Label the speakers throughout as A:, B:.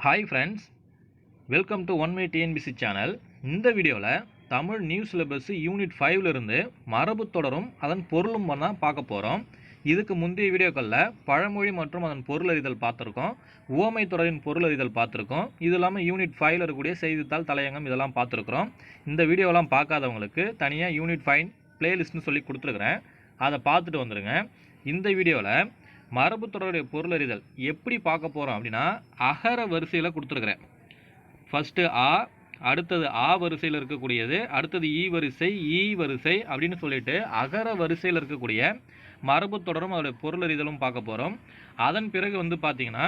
A: Hi friends, welcome to one way TNPSC channel. இந்த வீடியோவில் Tamil new syllabus unit 5லிருந்து மரபு தொடரும் அதன் பொருளும் தான் பார்க்க போகிறோம். இதுக்கு முந்தைய வீடியோக்களில் பழமொழி மற்றும் அதன் பொருளறிதல் பார்த்துருக்கோம், உவமை தொடரின் பொருளறிதல் பார்த்துருக்கோம். இது இல்லாமல் யூனிட் 5ல் இருக்கக்கூடிய செய்தித்தாள் தலையங்கம் இதெல்லாம் பார்த்துருக்குறோம். இந்த வீடியோலாம் பார்க்காதவங்களுக்கு தனியாக யூனிட் 5 பிளேலிஸ்ட்னு சொல்லி கொடுத்துருக்குறேன், அதை பார்த்துட்டு வந்துடுங்க. இந்த வீடியோவில் மரபு தொடருடைய பொருளறிதல் எப்படி பார்க்க போகிறோம் அப்படின்னா, அகர வரிசையில் கொடுத்துருக்குறேன். ஃபஸ்ட்டு ஆ, அடுத்தது ஆ வரிசையில் இருக்கக்கூடியது, அடுத்தது ஈ வரிசை, ஈ வரிசை அப்படின்னு சொல்லிட்டு அகர வரிசையில் இருக்கக்கூடிய மரபு தொடரும் அதோடைய பொருளறிதலும் பார்க்க போகிறோம். அதன் பிறகு பார்த்தீங்கன்னா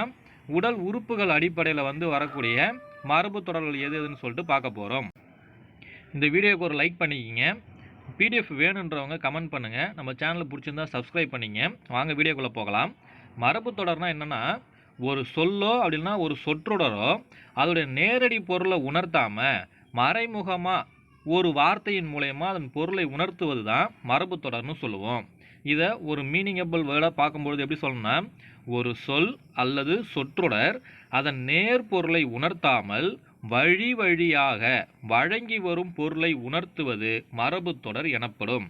A: உடல் உறுப்புகள் அடிப்படையில் வரக்கூடிய மரபு தொடர்கள் எது எதுன்னு சொல்லிட்டு பார்க்க போகிறோம். இந்த வீடியோக்கு ஒரு லைக் பண்ணிக்கிங்க. பிடிஎஃப் வேணுன்றவங்க கமெண்ட் பண்ணுங்கள். நம்ம சேனலை பிடிச்சிருந்தா சப்ஸ்கிரைப் பண்ணிங்க. வாங்க வீடியோக்குள்ளே போகலாம். மரபு தொடர்னால் என்னென்னா, ஒரு சொல்லோ அப்படின்னா ஒரு சொற்றொடரோ அதோடைய நேரடி பொருளை உணர்த்தாமல் மறைமுகமாக ஒரு வார்த்தையின் மூலயமா அதன் பொருளை உணர்த்துவது தான் மரபு தொடர்னு சொல்லுவோம். இதை ஒரு மீனிங்கபிள் வேர்டாக பார்க்கும்பொழுது எப்படி சொல்லணும்னா, ஒரு சொல் அல்லது சொற்றொடர் அதன் நேர் பொருளை உணர்த்தாமல் வழி வழியாக வழங்கி வரும் பொருளை உணர்த்துவது மரபு தொடர் எனப்படும்.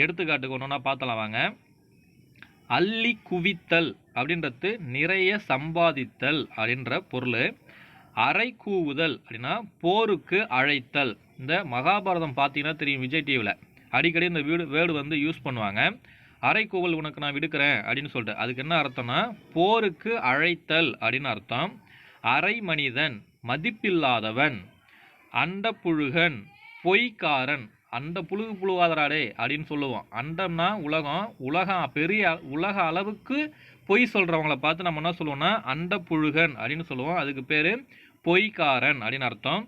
A: எடுத்துக்காட்டுக்கு ஒன்றுனா பார்த்தலாம் வாங்க. அள்ளி குவித்தல் அப்படின்றது நிறைய சம்பாதித்தல் அப்படின்ற பொருள். அரை கூவுதல் அப்படின்னா போருக்கு அழைத்தல். இந்த மகாபாரதம் பார்த்தீங்கன்னா தெரியும், விஜய் டிவியில் அடிக்கடி இந்த வேர்டு யூஸ் பண்ணுவாங்க. அரை கூவல் உனக்கு நான் விடுக்கிறேன் அப்படின்னு சொல்லிட்டு, அதுக்கு என்ன அர்த்தம்னா போருக்கு அழைத்தல் அப்படின்னு அர்த்தம். அரை மனிதன், மதிப்பில்லாதவன், அண்ட புழுகன், பொய்க்காரன். அண்ட புழுகு புழுவாதராடே அப்படின்னு சொல்லுவோம். அண்டம்னா உலகம் பெரிய உலக அளவுக்கு பொய் சொல்கிறவங்கள பார்த்து நம்ம என்ன சொல்லுவோம்னா அண்ட புழுகன் அப்படின்னு சொல்லுவோம். அதுக்கு பேர் பொய்க்காரன் அப்படின்னு அர்த்தம்.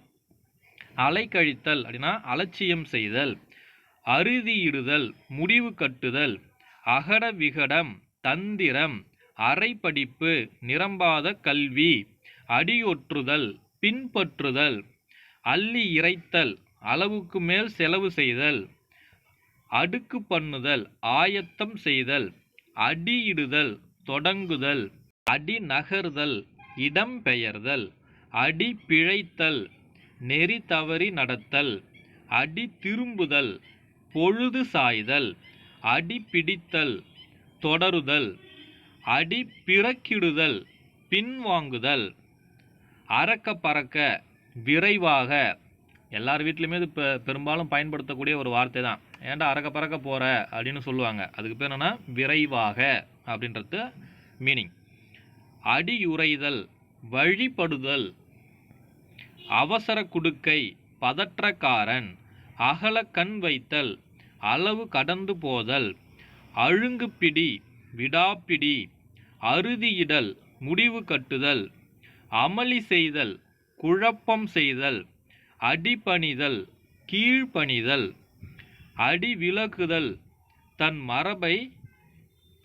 A: அலைக்கழித்தல் அப்படின்னா அலட்சியம் செய்தல். அறுதியிடுதல், முடிவு கட்டுதல். அகட விகடம், தந்திரம், அரைப்படிப்பு, நிரம்பாத கல்வி. அடியொற்றுதல், பின்பற்றுதல். அள்ளி இறைத்தல், அளவுக்கு மேல் செலவு செய்தல். அடுக்கு பண்ணுதல், ஆயத்தம் செய்தல். அடியிடுதல், தொடங்குதல். அடி நகர்தல், இடம் பெயர்தல். அடி பிழைத்தல், நெறி தவறி நடத்தல். அடி திரும்புதல், பொழுது சாய்தல். அடி பிடித்தல், தொடருதல். அடி பிறக்கிடுதல், பின்வாங்குதல். அறக்க பறக்க, விரைவாக. எல்லார் வீட்லையுமே இது பெரும்பாலும் பயன்படுத்தக்கூடிய ஒரு வார்த்தை தான். ஏன்டா அறக்க பறக்க போகிற அப்படின்னு சொல்லுவாங்க. அதுக்கு பேர் என்னென்னா விரைவாக அப்படின்றது மீனிங். அடியுறைதல், வழிபடுதல். அவசர குடுக்கை, பதற்றக்காரன். அகல கண் வைத்தல், அளவு கடந்து போதல். அழுங்கு பிடி, விடாப்பிடி. அறுதியிடல், முடிவு கட்டுதல். அமளி செய்தல், குழப்பம் செய்தல். அடிபணிதல், கீழ்ப்பணிதல். அடி விலக்குதல், தன் மரபை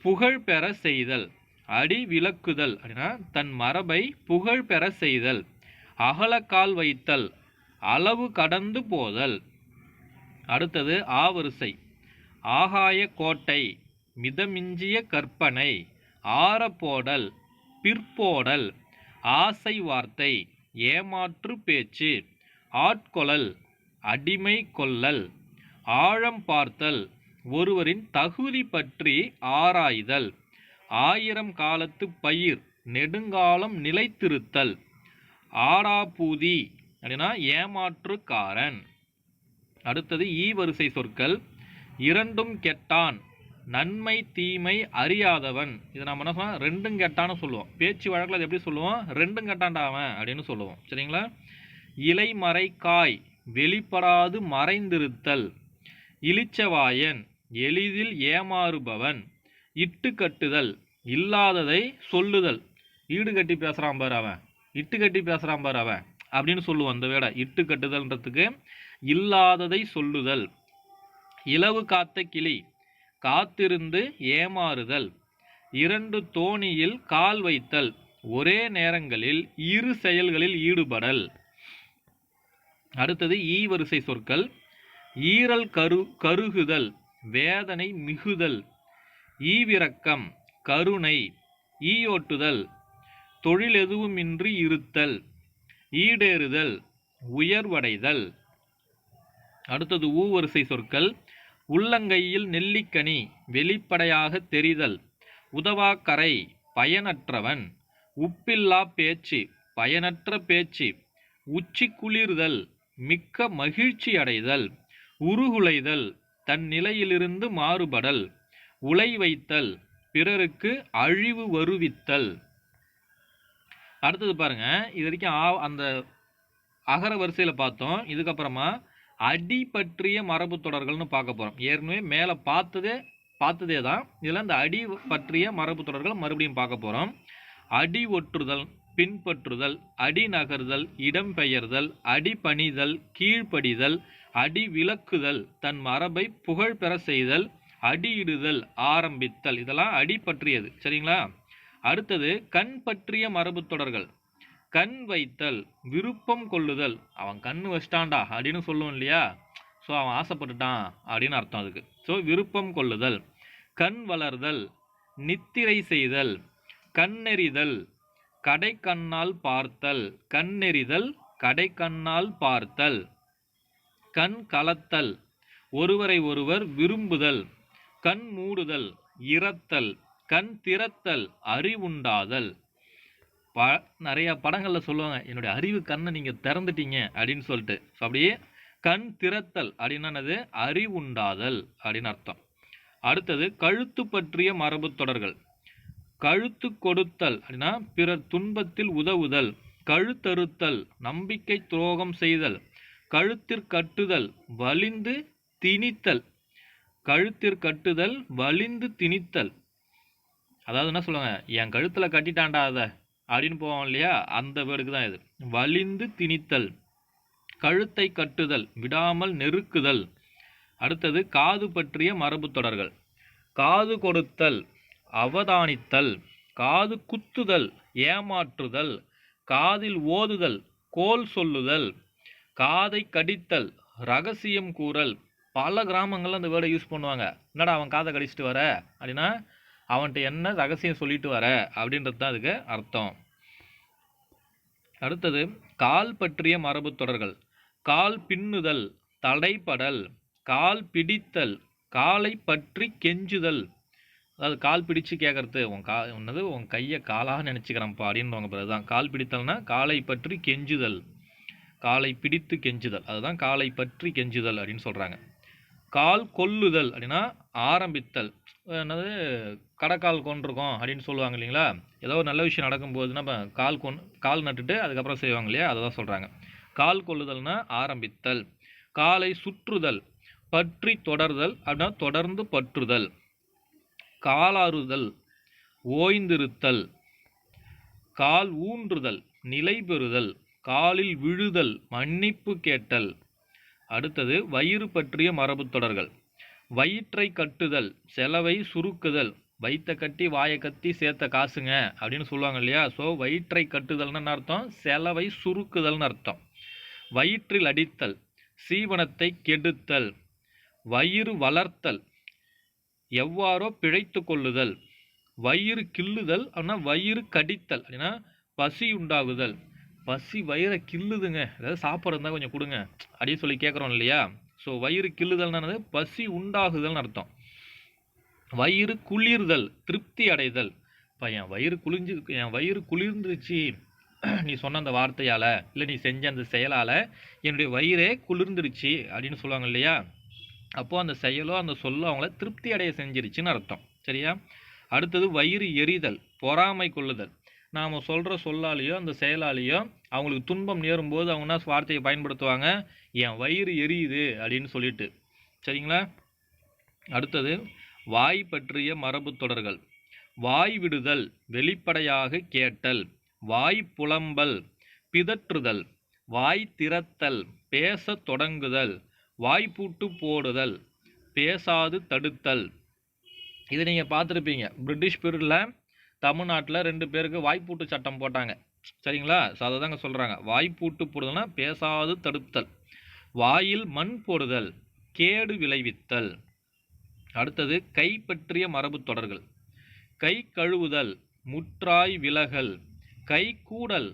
A: புகழ் பெற செய்தல். அடி விலக்குதல் அப்படின்னா தன் மரபை புகழ் பெற செய்தல். அகலக்கால் வைத்தல், அளவு கடந்து போதல். அடுத்தது ஆ வரிசை. ஆகாய கோட்டை, மிதமிஞ்சிய கற்பனை. ஆரப்போடல், பிற்போடல். ஆசை வார்த்தை, ஏமாற்று பேச்சு. ஆட்கொளல், அடிமை கொள்ளல். ஆழம் பார்த்தல், ஒருவரின் தகுதி பற்றி ஆராய்தல். ஆயிரம் காலத்து பயிர், நெடுங்காலம் நிலைத்திருத்தல். ஆடாபூதி அப்படின்னா ஏமாற்றுக்காரன். அடுத்தது ஈ வரிசை சொற்கள். இரண்டும் கெட்டான், நன்மை தீமை அறியாதவன். இதை நம்ம என்ன சொல்லுவோம், ரெண்டும் கெட்டான்னு சொல்லுவோம். பேச்சு வழக்கில் அது எப்படி சொல்லுவோம், ரெண்டும் கெட்டான்டாவன் அப்படின்னு சொல்லுவோம். சரிங்களா. இலை மறை காய், வெளிப்படாது மறைந்திருத்தல். இளிச்சவாயன், எளிதில் ஏமாறுபவன். இட்டு கட்டுதல், இல்லாததை சொல்லுதல். ஈடு கட்டி பேசுகிறான் பார் அவன், இட்டு கட்டி பேசுகிறான் பார் அவன் அப்படின்னு சொல்லுவோம். அந்த வேடை இட்டு கட்டுதல்ன்றதுக்கு இல்லாததை சொல்லுதல். இலவு காத்த கிளி, காத்திருந்து ஏமாறுதல். இரண்டு தோணியில் கால் வைத்தல், ஒரே நேரங்களில் இரு செயல்களில் ஈடுபடல். அடுத்தது ஈ வரிசை சொற்கள். ஈரல் கருகுதல், வேதனை மிகுதல். ஈவிரக்கம், கருணை. ஈயோட்டுதல், தொழில் எதுவுமின்றி இருத்தல், ஈடேறுதல், உயர்வடைதல். அடுத்தது ஊ வரிசை சொற்கள். உள்ளங்கையில் நெல்லிக்கனி, வெளிப்படையாக தெரிதல், உதவாக்கரை, பயனற்றவன், உப்பில்லா பேச்சு, பயனற்ற பேச்சு, உச்சி குளிர்தல், மிக்க மகிழ்ச்சி அடைதல், உருகுலைதல், தன் நிலையிலிருந்து மாறுபடல், உலை வைத்தல், பிறருக்கு அழிவு வருவித்தல். அடுத்தது பாருங்க, இது வரைக்கும் அந்த அகர வரிசையில் பார்த்தோம். இதுக்கப்புறமா அடி பற்றிய மரபு தொடர்கள்னு பார்க்க போகிறோம். ஏற்கனவே மேலே பார்த்ததே தான். இதில் இந்த அடி பற்றிய மரபு தொடர்கள் மறுபடியும் பார்க்க போகிறோம். அடி ஒற்றுதல், பின்பற்றுதல், அடி நகர்தல், இடம்பெயர்தல், அடி பணிதல், கீழ்ப்படிதல், அடி விலக்குதல், தன் மரபை புகழ் பெற செய்தல், அடியிடுதல், ஆரம்பித்தல். இதெல்லாம் அடி பற்றியது. சரிங்களா? அடுத்தது கண் பற்றிய மரபு தொடர்கள். கண் வைத்தல், விருப்பம் கொள்ளுதல், அவன் கண் வச்சிட்டான்டா அப்படின்னு சொல்லுவோம் இல்லையா? ஸோ அவன் ஆசைப்பட்டுட்டான் அப்படின்னு அர்த்தம் அதுக்கு. ஸோ விருப்பம் கொள்ளுதல். கண் வளர்தல், நித்திரை செய்தல், கண்ணெறிதல், கடைக்கண்ணால் பார்த்தல், கண்ணெறிதல், கடைக்கண்ணால் பார்த்தல். கண் கலத்தல், ஒருவரை ஒருவர் விரும்புதல், கண் மூடுதல், இரத்தல், கண் திறத்தல், அறிவுண்டாதல். நிறைய படங்களில் சொல்லுவாங்க, என்னுடைய அறிவு கண்ணை நீங்கள் திறந்துட்டீங்க அப்படின்னு சொல்லிட்டு. ஸோ அப்படியே கண் திறத்தல் அப்படின்னது அறிவுண்டாதல் அப்படின்னு அர்த்தம். அடுத்தது கழுத்து பற்றிய மரபு தொடர்கள். கழுத்து கொடுத்தல் அப்படின்னா பிறர் துன்பத்தில் உதவுதல், கழுத்தறுத்தல், நம்பிக்கை துரோகம் செய்தல், கழுத்திற்கட்டுதல், வலிந்து திணித்தல். கழுத்திற்கட்டுதல், வலிந்து திணித்தல். அதாவது என்ன சொல்லுவாங்க, என் கழுத்தில் கட்டிட்டாண்டா அதை அப்படின்னு போவோம் இல்லையா? அந்த வேர்டுக்கு தான் இது. வலிந்து திணித்தல், கழுத்தை கட்டுதல், விடாமல் நெருக்குதல். அடுத்தது காது பற்றிய மரபு தொடர்கள். காது கொடுத்தல், அவதானித்தல், காது குத்துதல், ஏமாற்றுதல், காதில் ஓதுதல், கோல் சொல்லுதல், காதை கடித்தல், ரகசியம் கூறல். பல கிராமங்களில் அந்த வேர்டை யூஸ் பண்ணுவாங்க. என்னடா அவன் காதை கடிச்சிட்டு வர அப்படின்னா அவன்கிட்ட என்ன ரகசியம் சொல்லிட்டு வர அப்படின்றது தான் அதுக்கு அர்த்தம். அடுத்தது கால் பற்றிய மரபு தொடர்கள். கால் பின்னுதல், தடைப்படல், கால் பிடித்தல், காலை பற்றி கெஞ்சுதல். அதாவது கால் பிடிச்சு கேட்கறது, உன் கையை காலாக நினச்சிக்கிறேன்ப்பா அப்படின்றவங்க பிறகு தான் கால் பிடித்தல்னா காலை பற்றி கெஞ்சுதல், காலை பிடித்து கெஞ்சுதல். அதுதான் காலை பற்றி கெஞ்சுதல் அப்படின்னு சொல்கிறாங்க. கால் கொல்லுதல் அப்படின்னா ஆரம்பித்தல். என்னது கடைக்கால் கொண்டிருக்கோம் அப்படின்னு சொல்லுவாங்க இல்லைங்களா? ஏதோ ஒரு நல்ல விஷயம் நடக்கும்போது நம்ம கால் நட்டுட்டு அதுக்கப்புறம் செய்வாங்க இல்லையா? அதை தான் சொல்கிறாங்க. கால் கொள்ளுதல்னா ஆரம்பித்தல். காலை சுற்றுதல், பற்றி தொடர்தல் அப்படின்னா தொடர்ந்து பற்றுதல். காலாறுதல், ஓய்ந்திருத்தல். கால் ஊன்றுதல், நிலை பெறுதல். காலில் விழுதல், மன்னிப்பு கேட்டல். அடுத்தது வயிறு பற்றிய மரபு தொடர்கள். வயிற்றை கட்டுதல், செலவை சுருக்குதல். வயிற்றை கட்டி வாயை கட்டி சேர்த்த காசுங்க அப்படின்னு சொல்லுவாங்க இல்லையா? ஸோ வயிற்றை கட்டுதல்னு அர்த்தம், செலவை சுருக்குதல்னு அர்த்தம். வயிற்றில் அடித்தல், சீவனத்தை கெடுத்தல். வயிறு வளர்த்தல், எவ்வாறோ பிழைத்து கொள்ளுதல். வயிறு கிள்ளுதல் அப்படின்னா வயிறு கடித்தல் அப்படின்னா பசி உண்டாகுதல். பசி வயிறை கிள்ளுதுங்க, ஏதாவது சாப்பாடு இருந்தால் கொஞ்சம் கொடுங்க அப்படின்னு சொல்லி கேட்குறோம் இல்லையா? ஸோ வயிறு கிள்ளுதல்னானது பசி உண்டாகுதல்னு அர்த்தம். வயிறு குளிர்தல், திருப்தி அடைதல். இப்போ என் வயிறு குளிர்ந்துருச்சு நீ சொன்ன அந்த வார்த்தையால், இல்லை நீ செஞ்ச அந்த செயலால் என்னுடைய வயிறே குளிர்ந்துருச்சு அப்படின்னு சொல்லுவாங்க இல்லையா? அப்போது அந்த செயலோ அந்த சொல்லோ அவங்கள திருப்தி அடைய செஞ்சிருச்சுன்னு அர்த்தம். சரியா? அடுத்தது வயிறு எரிதல், பொறாமை கொள்ளுதல். நாம் சொல்கிற சொல்லாலேயோ அந்த செயலாலேயோ அவங்களுக்கு துன்பம் நேரும்போது அவங்க என்ன வார்த்தையை பயன்படுத்துவாங்க, என் வயிறு எரியுது அப்படின்னு சொல்லிட்டு. சரிங்களா? அடுத்தது வாய் பற்றிய மரபு தொடர்கள். வாய் விடுதல், வெளிப்படையாக கேட்டல். வாய் புலம்பல், பிதற்றுதல். வாய் திறத்தல், பேச தொடங்குதல். வாய்ப்பூட்டு போடுதல், பேசாது தடுத்தல். இது நீங்கள் பார்த்துருப்பீங்க, பிரிட்டிஷ் பீரியடில் தமிழ்நாட்டில் 2 பேருக்கு வாய்ப்பூட்டு சட்டம் போட்டாங்க. சரிங்களா? ஸோ அதை தாங்க சொல்கிறாங்க. வாய்ப்பூட்டு போடுதல்னா பேசாது தடுத்தல். வாயில் மண் போடுதல், கேடு விளைவித்தல். அடுத்தது கை பற்றிய மரபு தொடர்கள். கை கழுவுதல், முற்றாய் விலகல். கைகூடல்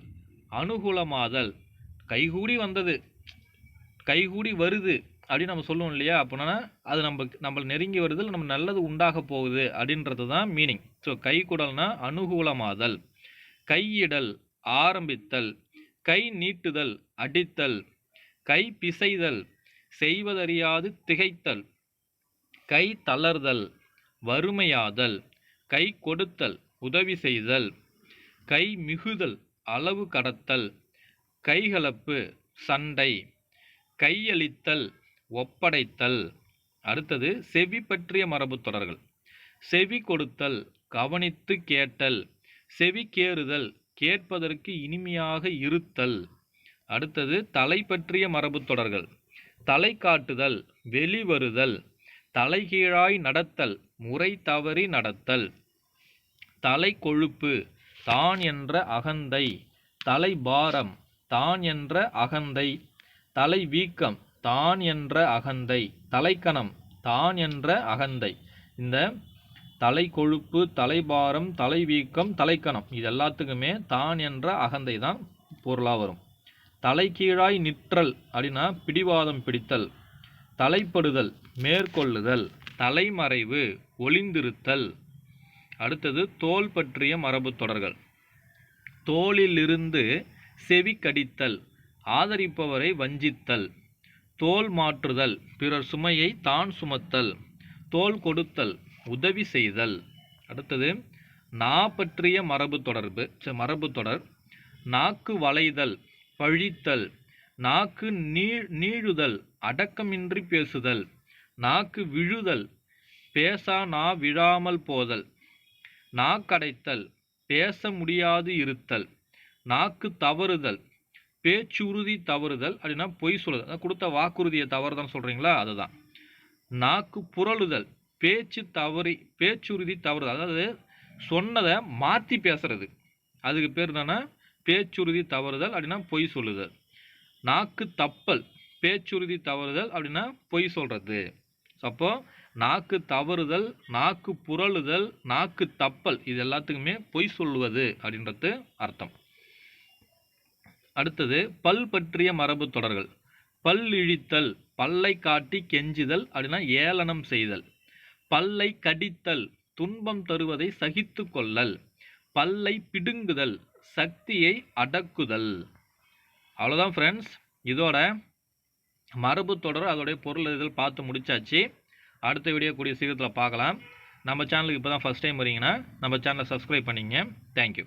A: அனுகூலமாதல், கைகூடி வந்தது, கைகூடி வருது அப்படின்னு நம்ம சொல்லுவோம் இல்லையா? அப்படின்னா அது நம்மளை நெருங்கி வருது, நம்ம நல்லது உண்டாக போகுது அப்படின்றது தான் மீனிங். ஸோ கைகூடல்னா அனுகூலமாதல். கையிடல் ஆரம்பித்தல், கை நீட்டுதல் அடித்தல், கை பிசைதல் செய்வதறியாது திகைத்தல், கை தளர்தல் வறுமையாதல், கை கொடுத்தல் உதவி செய்தல், கை மிகுதல் அளவு கடத்தல், கைகலப்பு சண்டை, கையளித்தல் ஒப்படைத்தல். அடுத்தது செவி பற்றிய மரபு தொடர்கள். செவி கொடுத்தல் கவனித்து கேட்டல், செவி கேறுதல் கேட்பதற்கு இனிமையாக இருத்தல். அடுத்தது தலை பற்றிய மரபு தொடர்கள். தலை காட்டுதல் வெளிவருதல், தலைகீழாய் நடத்தல் முறை தவறி நடத்தல், தலை கொழுப்பு தான் என்ற அகந்தை, தலை பாரம் தான் என்ற அகந்தை, தலை வீக்கம் தான் என்ற அகந்தை, தலைக்கணம் தான் என்ற அகந்தை. இந்த தலை கொழுப்பு, தலைபாரம், தலை வீக்கம், தலைக்கணம் இது எல்லாத்துக்குமே தான் என்ற அகந்தை தான் பொருளாக வரும். தலைகீழாய் நிற்றல் அப்படின்னா பிடிவாதம் பிடித்தல், தலைப்படுதல் மேற்கொள்ளுதல், தலைமறைவு ஒளிந்திருத்தல். அடுத்தது தோல் பற்றிய மரபு தொடர்கள். தோளிலிருந்து செவி கடித்தல் ஆதரிப்பவரை வஞ்சித்தல், தோல் மாற்றுதல் பிறர் சுமையை தான் சுமத்தல், தோல் கொடுத்தல் உதவி செய்தல். அடுத்தது நா பற்றிய மரபு தொடர். நாக்கு வளைதல் பழித்தல், நாக்கு நீழுதல் அடக்கமின்றி பேசுதல், நாக்கு விழுதல் பேசா நா விழாமல் போதல், நாக்கடைத்தல் பேச முடியாது இருத்தல், நாக்கு தவறுதல் பேச்சுறுதி தவறுதல் அப்படின்னா பொய் சொல்லுதல், கொடுத்த வாக்குறுதியை தவறுதான் சொல்கிறீங்களா அதுதான். நாக்கு புரளுதல் பேச்சுறுதி தவறுதல், அதாவது சொன்னதை மாற்றி பேசுறது, அதுக்கு பேர் என்னன்னா பேச்சுறுதி தவறுதல் அப்படின்னா பொய் சொல்லுதல். நாக்கு தப்பல் பேச்சுறுதி தவறுதல் அப்படின்னா பொய் சொல்கிறது. அப்போ நாக்கு தவறுதல், நாக்கு புரளுதல், நாக்கு தப்பல் இது எல்லாத்துக்குமே பொய் சொல்லுவது அப்படின்றது அர்த்தம். அடுத்தது பல் பற்றிய மரபு தொடர்கள். பல் இழித்தல் பல்லை காட்டி கெஞ்சுதல் அப்படின்னா ஏளனம் செய்தல், பல்லை கடித்தல் துன்பம் தருவதை சகித்து கொள்ளல், பல்லை பிடுங்குதல் சக்தியை அடக்குதல். அவ்வளோதான் ஃப்ரெண்ட்ஸ், இதோட மரபு தொடர் அதோடைய பொருள் இதில் பார்த்து முடிச்சாச்சு. அடுத்த வீடியோ கூடிய சீக்கிரத்தில் பார்க்கலாம். நம்ம சேனலுக்கு இப்போ தான் ஃபஸ்ட் டைம் வரீங்கன்னா நம்ம சேனலை சப்ஸ்கிரைப் பண்ணிங்க. தேங்க்யூ.